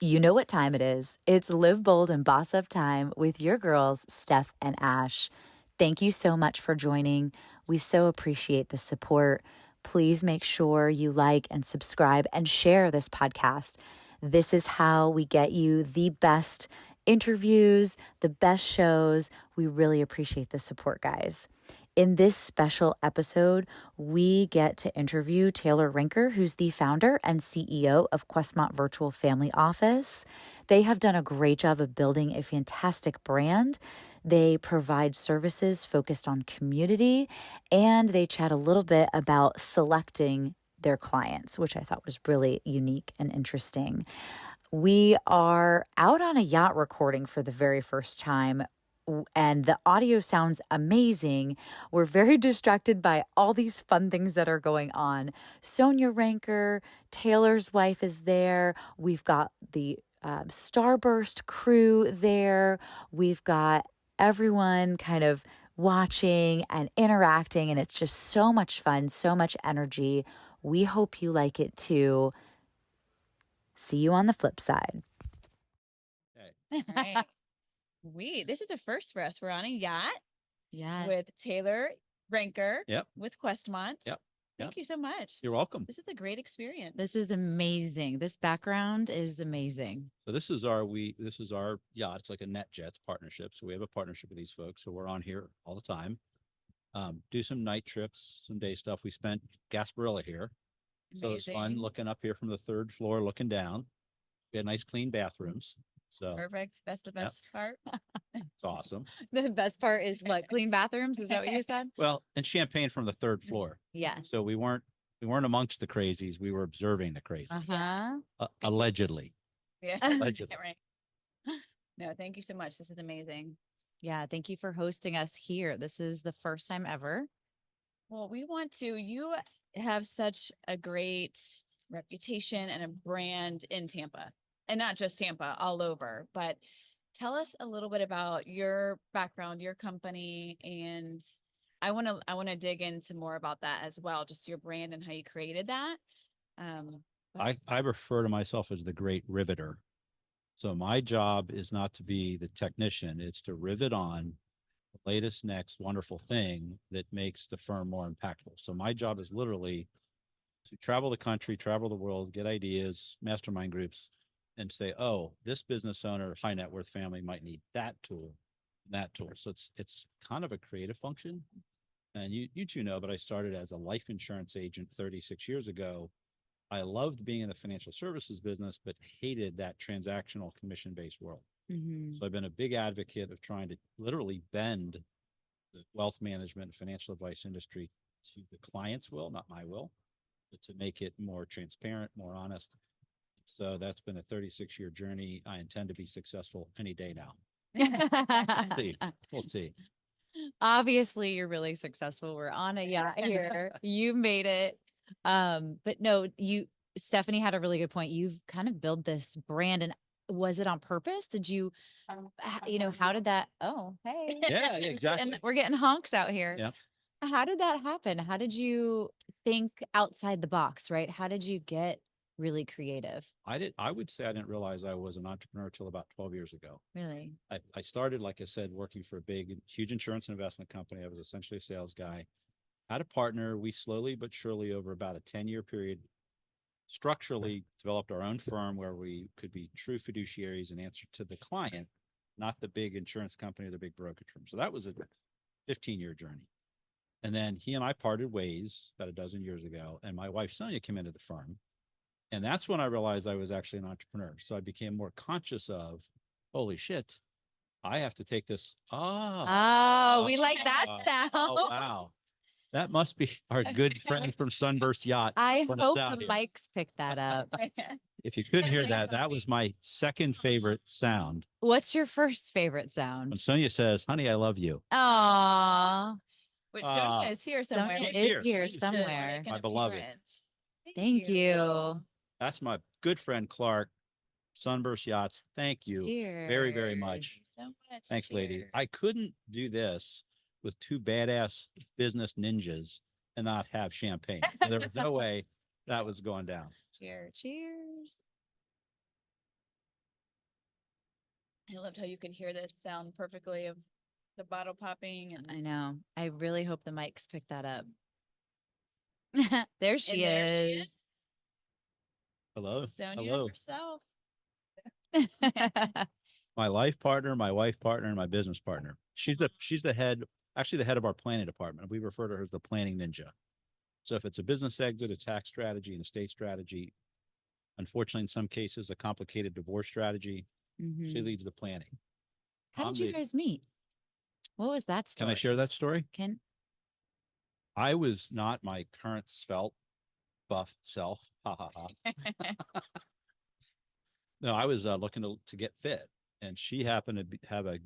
You know what time it is. It's Live Bold and Boss Up time with your girls, Steph and Ash. Thank you so much for joining. We so appreciate the support. Please make sure you like and subscribe and share this podcast. This is how we get you the best interviews, the best shows. We really appreciate the support, guys. In this special episode, we get to interview Taylor Rinker, who's the founder and CEO of Questmont Virtual Family Office. They have done a great job of building a fantastic brand. They provide services focused on community, and they chat a little bit about selecting their clients, which I thought was really unique and interesting. We are out on a yacht recording for the very first time, and the audio sounds amazing. We're very distracted by all these fun things that are going on. Sonya Ranker, Taylor's wife, is there. We've got the Starburst crew there. We've got everyone kind of watching and interacting, and it's just so much fun, so much energy. We hope you like it too. See you on the flip side. Okay. All right. This is a first for us. We're on a yacht with Taylor Ranker with Questmont. Thank you so much. You're welcome. This is a great experience. This is amazing. This background is amazing. So this is our yacht. It's like a NetJets partnership. So we have a partnership with these folks. So we're on here all the time. Do some night trips, some day stuff. We spent Gasparilla here. Amazing. So it's fun looking up here from the third floor, looking down. We had nice clean bathrooms. So perfect. That's the best part. it's awesome. The best part is what? Clean bathrooms? Is that what you said? Well, and champagne from the third floor. Yes. So we weren't amongst the crazies. We were observing the crazies. Allegedly. Yeah. Allegedly. Right. No, thank you so much. This is amazing. Yeah. Thank you for hosting us here. This is the first time ever. Well, you have such a great reputation and a brand in Tampa. And not just Tampa, all over. But tell us a little bit about your background, your company, and I want to dig into more about that as well, just your brand and how you created that. I refer to myself as the great riveter. So my job is not to be the technician; it's to rivet on the latest, next wonderful thing that makes the firm more impactful. So my job is literally to travel the country, travel the world, get ideas, mastermind groups, and say, oh, this business owner, high net worth family might need that tool, that tool. So it's kind of a creative function. And you two know, but I started as a life insurance agent 36 years ago. I loved being in the financial services business, but hated that transactional commission-based world. Mm-hmm. So I've been a big advocate of trying to literally bend the wealth management and financial advice industry to the client's will, not my will, but to make it more transparent, more honest. So that's been a 36-year journey. I intend to be successful any day now. We'll see. Obviously, you're really successful. We're on a yacht here. You made it. But no, Stephanie had a really good point. You've kind of built this brand, and was it on purpose? Did you, how did that? Oh, hey. Yeah, exactly. And we're getting honks out here. Yeah. How did that happen? How did you think outside the box, right? How did you get really creative? I would say I didn't realize I was an entrepreneur till about 12 years ago. Really? I started, like I said, working for a huge insurance investment company. I was essentially a sales guy. Had a partner. We slowly but surely, over about a 10-year period, structurally developed our own firm where we could be true fiduciaries and answer to the client, not the big insurance company or the big brokerage firm. So that was a 15-year journey. And then he and I parted ways about a dozen years ago, and my wife, Sonya, came into the firm. And that's when I realized I was actually an entrepreneur. So I became more conscious of, holy shit, I have to take this. We like that sound. Oh, wow. That must be our good friend from Sunburst Yachts. I hope the mics picked that up. If you could hear that, that was my second favorite sound. What's your first favorite sound? When Sonya says, honey, I love you. Aww. Which Sonya is here somewhere. Sonya is here somewhere. My beloved. Thank you. That's my good friend, Clark, Sunburst Yachts. Thank you very, very much. So much. Thanks, lady. I couldn't do this with two badass business ninjas and not have champagne. So there was no way that was going down. Cheers. Cheers. I loved how you could hear the sound perfectly of the bottle popping and I know. I really hope the mics pick that up. There she there she is. Hello. Sonya Hello. herself. My life partner, my wife partner, and my business partner. She's the head, actually the head of our planning department. We refer to her as the planning ninja. So if it's a business exit, a tax strategy, an estate strategy, unfortunately, in some cases, a complicated divorce strategy, she Mhm. leads the planning. How I'm did you the, guys meet? What was that can I story? share that story? Can I was not my current svelte, buff self. Ha ha ha. No, I was looking to get fit, and she happened to have a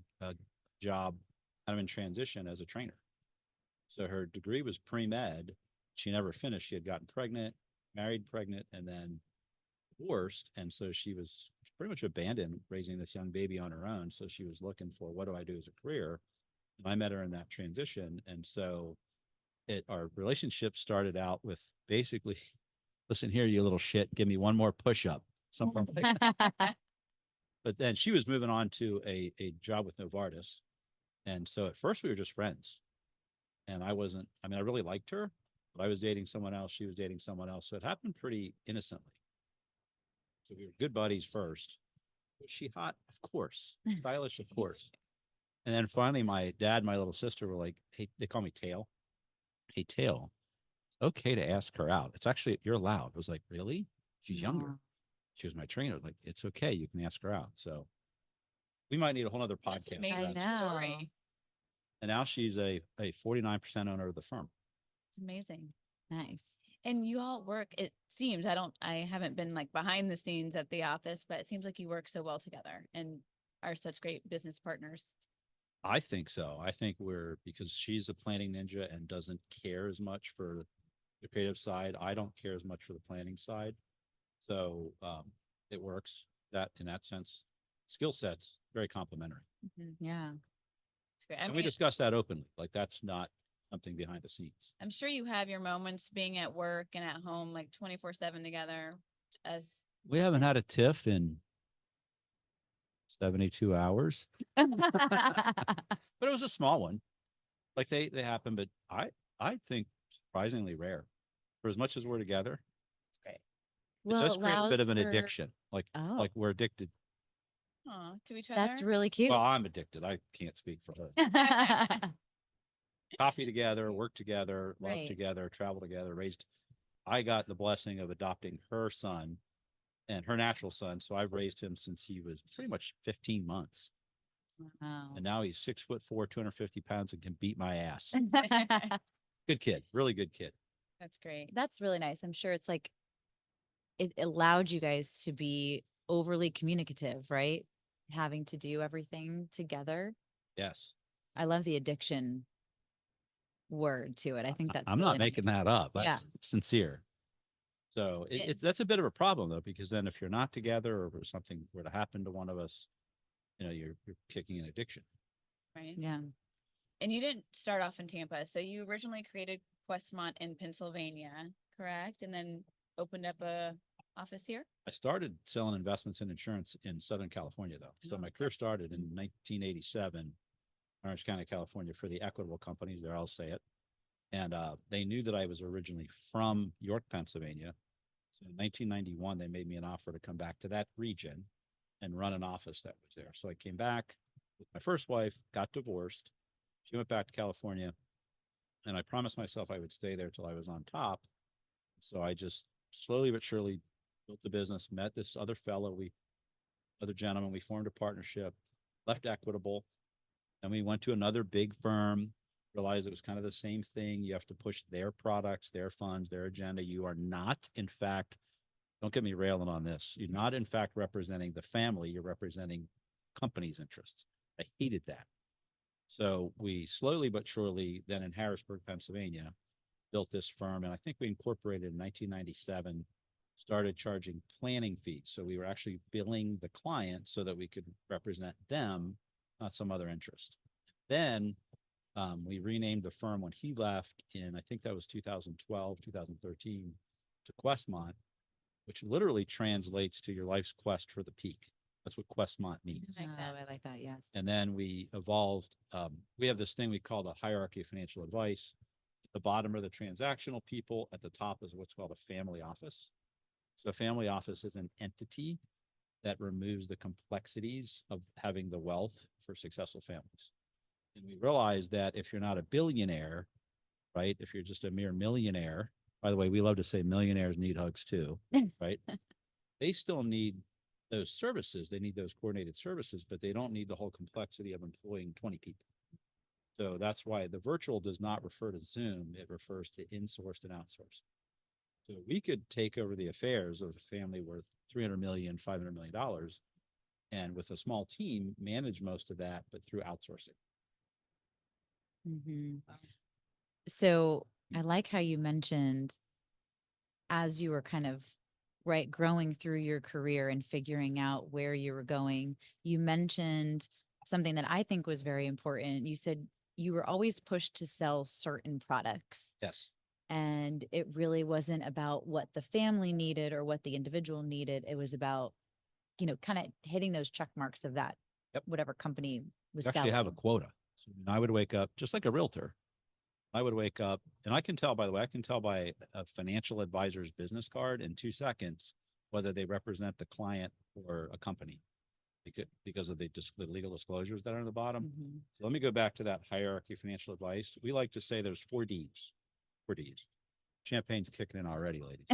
job kind of in transition as a trainer. So her degree was pre-med. She never finished. She had gotten pregnant, married pregnant, and then divorced. And so she was pretty much abandoned raising this young baby on her own. So she was looking for, what do I do as a career? And I met her in that transition. And so our relationship started out with basically, listen here, you little shit, give me one more push-up. Something like that. But then she was moving on to a job with Novartis. And so at first we were just friends. And I wasn't, I mean, I really liked her, but I was dating someone else. She was dating someone else. So it happened pretty innocently. So we were good buddies first. Was she hot? Of course. Stylish? Of course. And then finally, my dad and my little sister were like, hey, they call me Tail. Hey, Tail, it's okay to ask her out. It's actually, you're allowed. I was like, really? She's younger. She was my trainer. Like, it's okay. You can ask her out. So we might need a whole other podcast. I know. And now she's a 49% owner of the firm. It's amazing. Nice. And you all work, it seems, I haven't been like behind the scenes at the office, but it seems like you work so well together and are such great business partners. I think so. I think because she's a planning ninja and doesn't care as much for the creative side. I don't care as much for the planning side. So it works that in that sense. Skill sets, very complementary. Yeah. It's great. And we discuss that openly. Like that's not something behind the scenes. I'm sure you have your moments being at work and at home, like 24/7 together as We haven't had a tiff in 72 hours, but it was a small one. Like they happen, but I think surprisingly rare. For as much as we're together, it's great. it does create a bit of an addiction. Like we're addicted. To each other. That's really cute. Well, I'm addicted. I can't speak for her. Coffee together, work together, love together, travel together, raised. I got the blessing of adopting her son and her natural son. So I've raised him since he was pretty much 15 months. Wow. And now he's 6'4", 250 pounds and can beat my ass. Good kid. Really good kid. That's great. That's really nice. I'm sure it's like it allowed you guys to be overly communicative, right? Having to do everything together. Yes. I love the addiction word to it. I think that's I'm really not making nice. that up. That's Yeah. sincere. So that's a bit of a problem though, because then if you're not together or if something were to happen to one of us, you're kicking an addiction. Right. Yeah. And you didn't start off in Tampa. So you originally created Questmont in Pennsylvania, correct? And then opened up a office here? I started selling investments in insurance in Southern California though. So my career started in 1987, Orange County, California for the Equitable companies there, I'll say it. And they knew that I was originally from York, Pennsylvania. So in 1991, they made me an offer to come back to that region and run an office that was there. So I came back with my first wife, got divorced. She went back to California, and I promised myself I would stay there till I was on top. So I just slowly but surely built the business, met this other other gentleman. We formed a partnership, left Equitable, and we went to another big firm, realized it was kind of the same thing. You have to push their products, their funds, their agenda. You are not, in fact, don't get me railing on this. You're not, in fact, representing the family. You're representing company's interests. I hated that. So we slowly but surely, then in Harrisburg, Pennsylvania, built this firm. And I think we incorporated in 1997, started charging planning fees. So we were actually billing the client so that we could represent them, not some other interest. Then we renamed the firm when he left in, I think that was 2012, 2013, to Questmont, which literally translates to your life's quest for the peak. That's what Questmont means. Like that. I like that. Yes. And then we evolved. We have this thing we call the hierarchy of financial advice. At the bottom are the transactional people. At the top is what's called a family office. So a family office is an entity that removes the complexities of having the wealth for successful families. And we realized that if you're not a billionaire, right, if you're just a mere millionaire, by the way, we love to say millionaires need hugs too, right? They still need those services. They need those coordinated services, but they don't need the whole complexity of employing 20 people. So that's why the virtual does not refer to Zoom. It refers to insourced and outsourced. So we could take over the affairs of a family worth 300 million, $500 million, and with a small team, manage most of that, but through outsourcing. Mm-hmm. So I like how you mentioned as you were kind of right growing through your career and figuring out where you were going, you mentioned something that I think was very important. You said you were always pushed to sell certain products. Yes. And it really wasn't about what the family needed or what the individual needed. It was about, kind of hitting those check marks of that, Yep. whatever company was You actually selling. have a quota. So I would wake up just like a realtor. I would wake up, and I can tell, by the way, I can tell by a financial advisor's business card in 2 seconds whether they represent the client or a company because of the legal disclosures that are on the bottom. Mm-hmm. So let me go back to that hierarchy of financial advice. We like to say there's 4 Ds. 4 Ds. Champagne's kicking in already, ladies.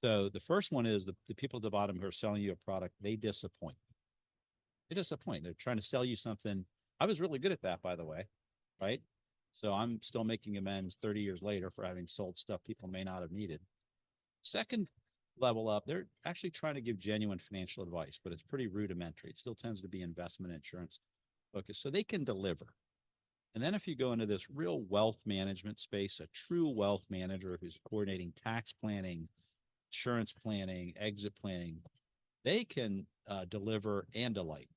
So the first one is the people at the bottom who are selling you a product, they disappoint. They disappoint. They're trying to sell you something. I was really good at that, by the way, right? So I'm still making amends 30 years later for having sold stuff people may not have needed. Second level up, they're actually trying to give genuine financial advice, but it's pretty rudimentary. It still tends to be investment insurance focused. So they can deliver. And then if you go into this real wealth management space, a true wealth manager who's coordinating tax planning, insurance planning, exit planning, they can deliver and delight.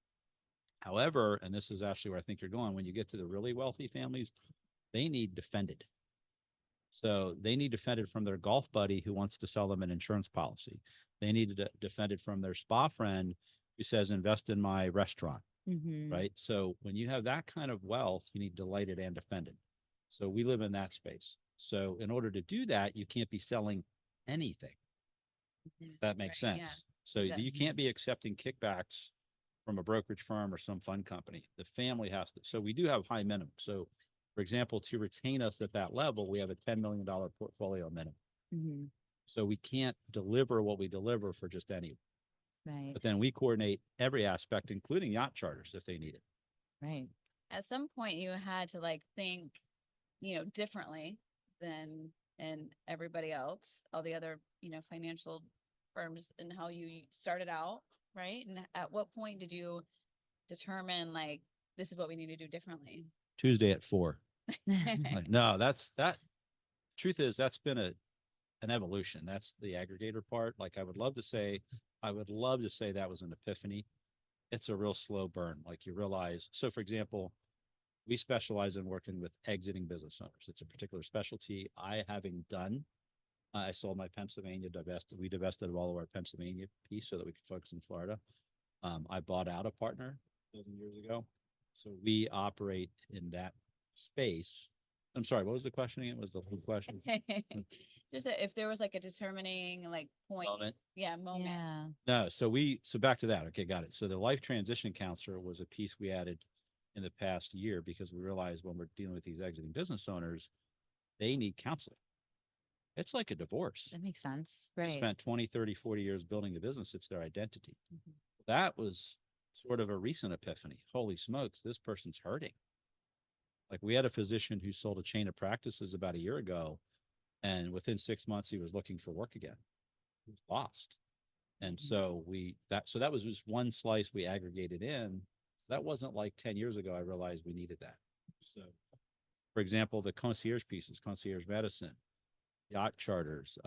However, and this is actually where I think you're going, when you get to the really wealthy families, they need defended. So they need defended from their golf buddy who wants to sell them an insurance policy. They need to defended from their spa friend who says, invest in my restaurant, right? So when you have that kind of wealth, you need delighted and defended. So we live in that space. So in order to do that, you can't be selling anything. That makes sense. Yeah. So you can't be accepting kickbacks from a brokerage firm or some fund company. The family has to. So we do have high minimum. So for example, to retain us at that level, we have a $10 million portfolio minimum. Mm-hmm. So we can't deliver what we deliver for just anyone. Right. But then we coordinate every aspect, including yacht charters if they need it. Right. At some point you had to think, differently than everybody else, all the other, financial firms, and how you started out, right? And at what point did you determine this is what we need to do differently? Tuesday at 4. No, that truth is that's been an evolution. That's the aggregator part. I would love to say that was an epiphany. It's a real slow burn. You realize, so for example, we specialize in working with exiting business owners. It's a particular specialty. I sold my Pennsylvania, we divested of all of our Pennsylvania piece so that we could focus in Florida. I bought out a partner 7 years ago. So we operate in that space. I'm sorry, what was the question again? Was the whole question? Just if there was a determining point. Moment. Yeah, moment. Yeah. No, so back to that. Okay, got it. So the life transition counselor was a piece we added in the past year because we realized when we're dealing with these exiting business owners, they need counseling. It's like a divorce. That makes sense. They Right. spent 20, 30, 40 years building a business. It's their identity. Mm-hmm. That was sort of a recent epiphany. Holy smokes, this person's hurting. We had a physician who sold a chain of practices about a year ago, and within 6 months, he was looking for work again. He was lost. And so that was just one slice we aggregated in. That wasn't 10 years ago, I realized we needed that. So for example, the concierge pieces, concierge medicine, yacht charters,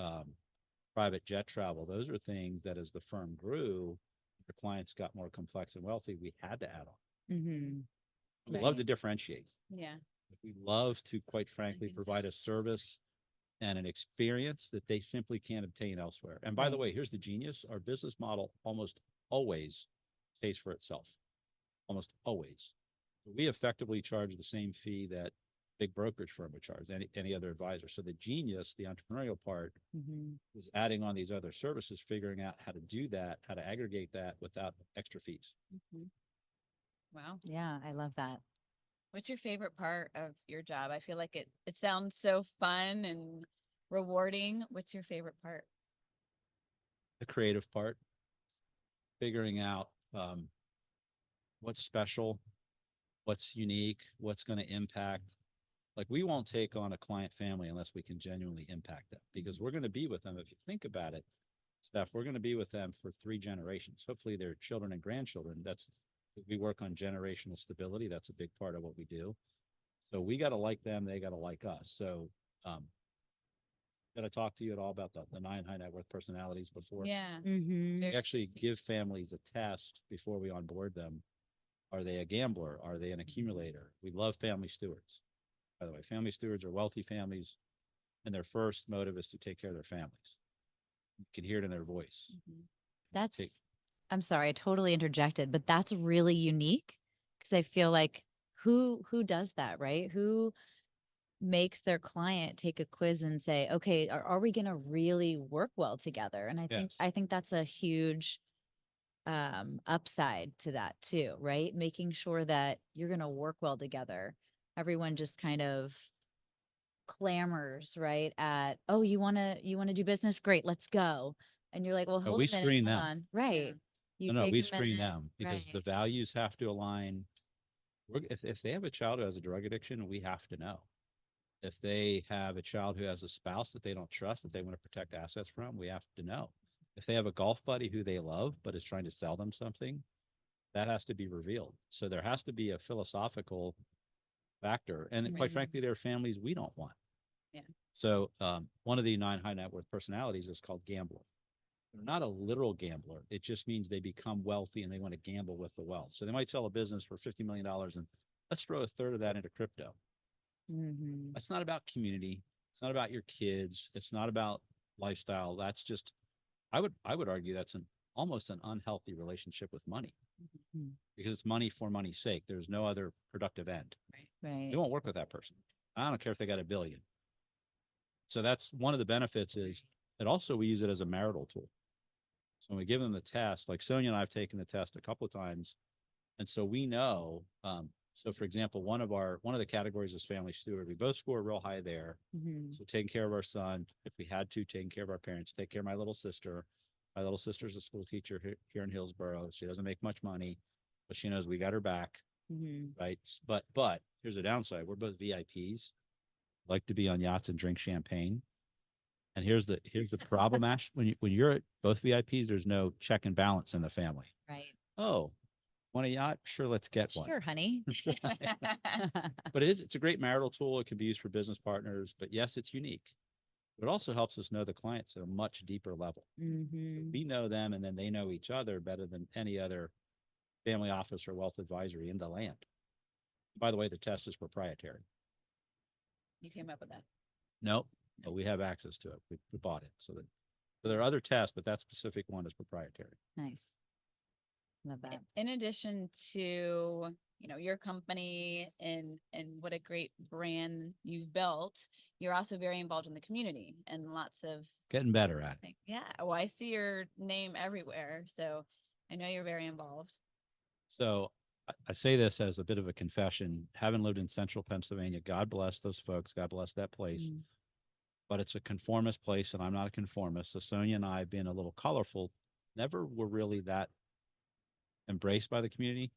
private jet travel, those are things that as the firm grew, the clients got more complex and wealthy, we had to add on. Mm-hmm. We love to differentiate. Yeah. We love to, quite frankly, provide a service and an experience that they simply can't obtain elsewhere. And by the Right. way, here's the genius. Our business model almost always pays for itself, almost always. We effectively charge the same fee that big brokerage firm would charge any other advisor. So the genius, the entrepreneurial part, was adding on these other services, figuring out how to do that, how to aggregate that without extra fees. Wow. Yeah, I love that. What's your favorite part of your job? I feel like it sounds so fun and rewarding. What's your favorite part? The creative part, figuring out what's special, what's unique, what's going to impact. Like we won't take on a client family unless we can genuinely impact them because we're going to be with them. If you think about it, Steph, we're going to be with them for 3 generations. Hopefully their children and grandchildren. We work on generational stability. That's a big part of what we do. So we got to like them. They got to like us. So, did I talk to you at all about the 9 high net worth personalities before? Yeah. Mm-hmm. We actually give families a test before we onboard them. Are they a gambler? Are they an accumulator? We love family stewards. By the way, family stewards are wealthy families, and their first motive is to take care of their families. You can hear it in their voice. That's, Take- I'm sorry, I totally interjected, but that's really unique because I feel like who does that, right? Who makes their client take a quiz and say, okay, are we going to really work well together? And Yes. I think that's a huge upside to that too, right? Making sure that you're going to work well together. Everyone just kind of clamors, right? At, oh, you want to do business? Great, let's go. And you're like, well, No, hold we a minute, screen hold them. on. Right. You No, take we a screen minute. them because the Right. values have to align. If they have a child who has a drug addiction, we have to know. If they have a child who has a spouse that they don't trust, that they want to protect assets from, we have to know. If they have a golf buddy who they love, but is trying to sell them something, that has to be revealed. So there has to be a philosophical factor. And quite frankly, there are families we don't want. Yeah. So one of the 9 high net worth personalities is called gambler. They're not a literal gambler. It just means they become wealthy and they want to gamble with the wealth. So they might sell a business for $50 million and let's throw a third of that into crypto. Mm-hmm. That's not about community. It's not about your kids. It's not about lifestyle. That's just, I would argue that's almost an unhealthy relationship with money because it's money for money's sake. There's no other productive end. Right. It won't work with that person. I don't care if they got $1 billion. So that's one of the benefits is that also we use it as a marital tool. So when we give them the test, like Sonya and I have taken the test a couple of times. And so we know, so for example, one of the categories is family steward. We both score real high there. So taking care of our son, if we had to, taking care of our parents, take care of my little sister. My little sister's a school teacher here in Hillsborough. She doesn't make much money, but she knows we got her back. Right. But here's a downside. We're both VIPs, like to be on yachts and drink champagne. And here's the problem, Ash. When you're at both VIPs, there's no check and balance in the family. Right. Oh, want a yacht? Sure, let's get one. Sure, honey. But it's a great marital tool. It can be used for business partners. But yes, it's unique. But it also helps us know the clients at a much deeper level. So we know them and then they know each other better than any other family office or wealth advisory in the land. By the way, the test is proprietary. You came up with that. Nope, but we have access to it. We bought it. So there are other tests, but that specific one is proprietary. Nice. Love that. In addition to, your company and what a great brand you've built, you're also very involved in the community and lots of Getting better at it. yeah. Well, I see your name everywhere, so I know you're very involved. So I say this as a bit of a confession. Having lived in central Pennsylvania, God bless those folks. God bless that place. But it's a conformist place, and I'm not a conformist. So Sonya and I, being a little colorful, never were really that embraced by the community.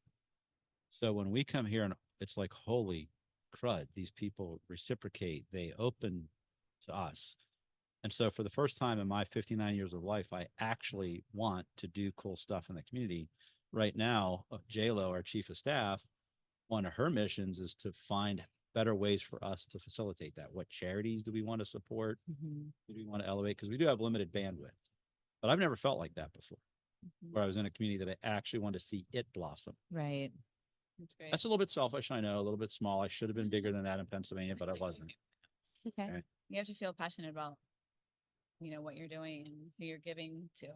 So when we come here and it's like, holy crud, these people reciprocate, they open to us. And so for the first time in my 59 years of life, I actually want to do cool stuff in the community. Right now, JLo, our chief of staff, one of her missions is to find better ways for us to facilitate that. What charities do we want to support? Do we want to elevate? Because we do have limited bandwidth. But I've never felt like that before, where I was in a community that I actually wanted to see it blossom. Right. That's great. That's a little bit selfish, I know, a little bit small. I should have been bigger than that in Pennsylvania, but I wasn't. It's okay. You have to feel passionate about, what you're doing and who you're giving to.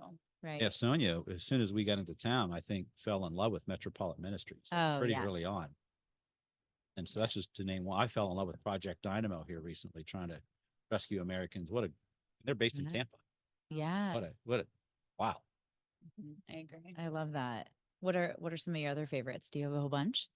Right. Yeah, Sonya, as soon as we got into town, I think fell in love with Metropolitan Ministries Oh, pretty yeah. early on. And so Yeah. that's just to name one. I fell in love with Project Dynamo here recently, trying to rescue Americans. They're based in Yeah. Tampa. Yes. Wow. I agree. I love that. What are some of your other favorites? Do you have a whole bunch?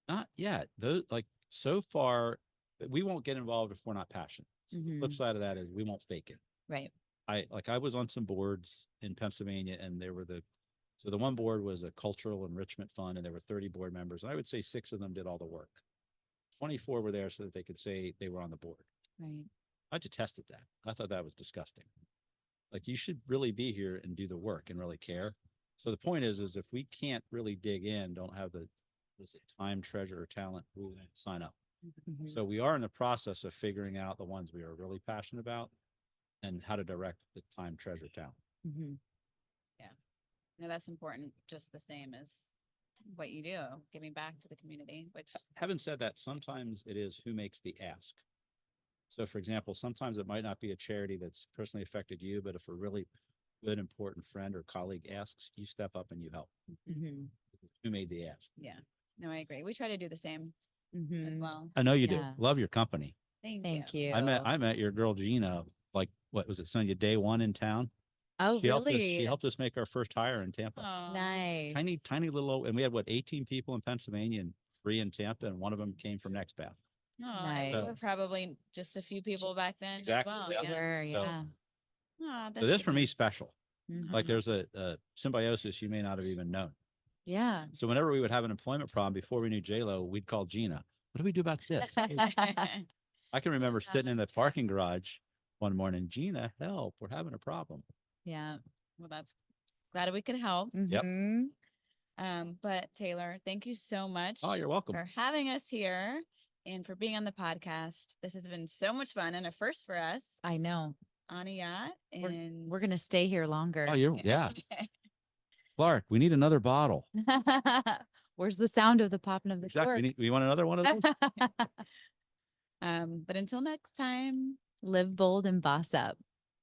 Not yet. Those so far, we won't get involved if we're not passionate. So the flip Mhm. side of that is we won't fake it. Right. I was on some boards in Pennsylvania, and there were so the one board was a cultural enrichment fund, and there were 30 board members. And I would say 6 of them did all the work. 24 were there so that they could say they were on the board. Right. I detested that. I thought that was disgusting. Like, you should really be here and do the work and really care. So the point is if we can't really dig in, don't have the time, treasure, or talent, we won't sign up. Mhm. So we are in the process of figuring out the ones we are really passionate about and how to direct the time, treasure, talent. Mhm. No, that's important, just the same as what you do, giving back to the community, which Having said that, sometimes it is who makes the ask. So, for example, sometimes it might not be a charity that's personally affected you, but if a really good, important friend or colleague asks, you step up and you help. Mhm. Who made the ask? yeah. No, I agree. We try to do the same as Mhm. well. I know you Yeah. do. Love your company. Thank you. I met your girl Gina, like, what was it, Sonya, day one in town? Oh, She really? helped us make our first hire in Tampa. Oh, Nice. Tiny little, and we had 18 people in Pennsylvania and 3 in Tampa, and one of them came from NextPath. and we were Nice. probably just a few people back then Exactly, as well. We yeah. Yeah. were, So- yeah. Oh, So that's this good for to me know. is special. Mhm. Like, there's a symbiosis you may not have even known. Yeah. So whenever we would have an employment problem before we knew J-Lo, we'd call Gina. What do we do about this? I can remember sitting in the parking garage one morning, Gina, help, we're having a problem. Yeah. Well, that's glad we could help. Yep. Mhm. But Taylor, thank you so much Oh, you're welcome. for having us here and for being on the podcast. This has been so much fun and a first for us I know. on a yacht. And We're gonna stay here longer. Oh, yeah. Clark, we need another bottle. Where's the sound of the popping of the Exactly. cork? We want another one of those? But until next time. Live bold and boss up.